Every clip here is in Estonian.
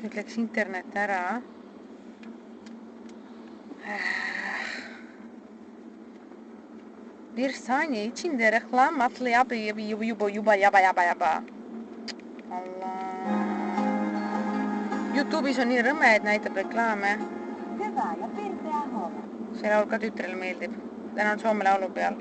Nüüd läks internet ära. Bir saniye içinde reklam juba jaba. Allah. YouTube'is on nii rõme, et näitab reklaame. Hyvä ja pirteä huomenta. See laul ka tütrele meeldib. Täna on Soome laulu peal.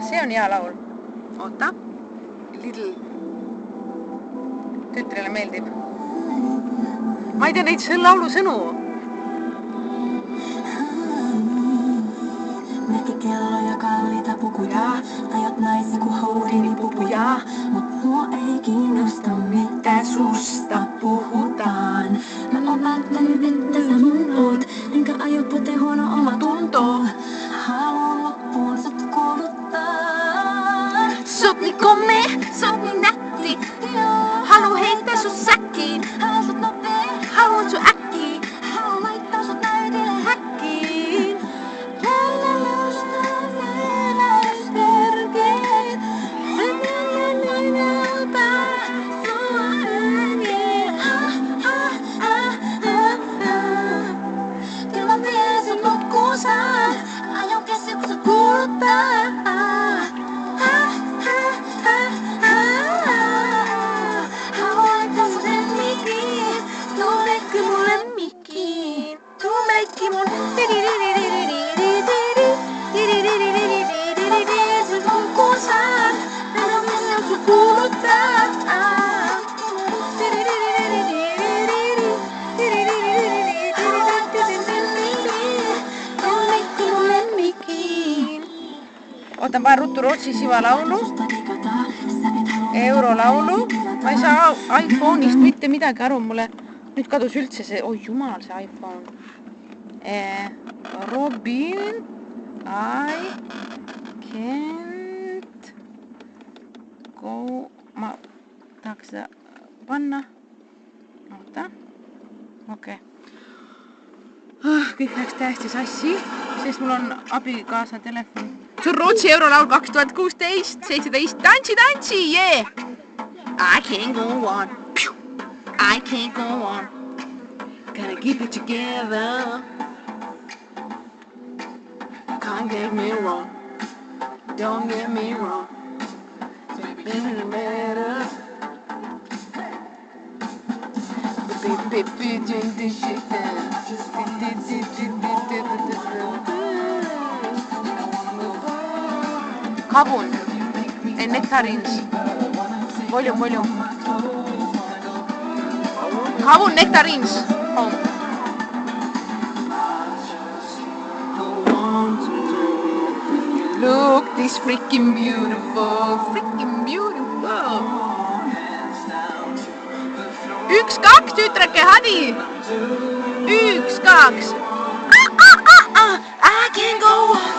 See on hea laul. Oota. Lidl. Tütrele meeldib. Ma ei tea neid laulu sõnu. Merkkikelloja, kalliita pukuja. Ajat naisi ku houdini pupuja. Mut mua ei kiinnosta mitä susta puhutaan. Mä oon päättänyt, että sä mun oot. Enkä aio pote huono oma tunto. Haluan loppuun sut kuluttaa. Sot niin komme, sot niin nätti. Haluun heittää sut säkkiin. Haluan sut nopee. Haluan sut äkkiin. Haluan laittaa sut näytille häkkiin. Otan vaan ruttu Rootsi siva laulu. Eurolaulu. Ma ei saa iPhone'ist mitte midagi aru, mulle nüüd kadus üldse see, oi jumal, see iPhone. Robin, I can't go, ma tahaks seda panna. Oota, okei. Kõik läks täiesti sassi, sest mul on abikaasa telefon. See on Rootsi eurolaul 2016, 17, tantsi, yeah! I can't go on, I can't go on. Gotta keep it together. Can't get me wrong, don't get me wrong. Better, better. Kavun, nektarins. Volume. Kavun, nektarins. Look, this freaking beautiful. 1-2 tütreke, hadi! 1-2. I can't go on.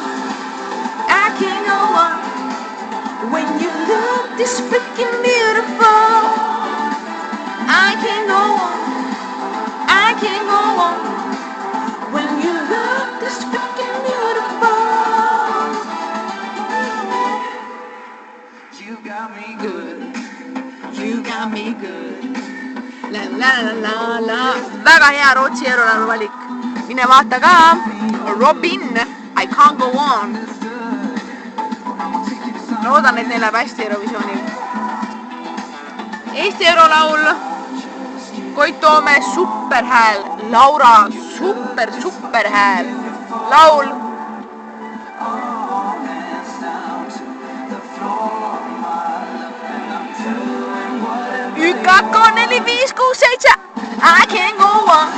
I can't go on. When you look this freaking beautiful. I can't go on. I can't go on. When you look this freaking beautiful. You got me good. You got me good. La. Väga hea Rootsi eurolaulu valik. Mine vaata ka. Robin, I can't go on. Loodan, et neil läheb hästi Eurovisioonil. Eesti eurolaul. Koit Toome, superhääl. Laura, superhääl. Laul. 1, 2, 3, 4, 5, 6, 7. I can't go on.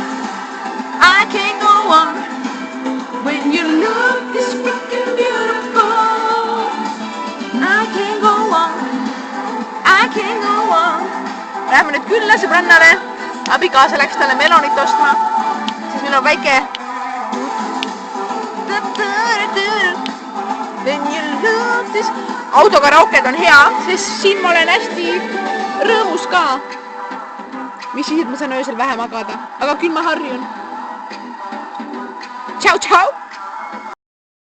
I can't go on. When you look this freaking beautiful. I can't go on. I can't go on. Läheme nüüd külla sõbrannale. Abikaasa läks talle melonit ostma. Siis meil on väike. When you look this. Autokaraoked on hea, sest siin ma olen hästi rõõmus ka. Mis siis, et ma saan öösel vähe magada. Aga küll ma harjun. Tšau!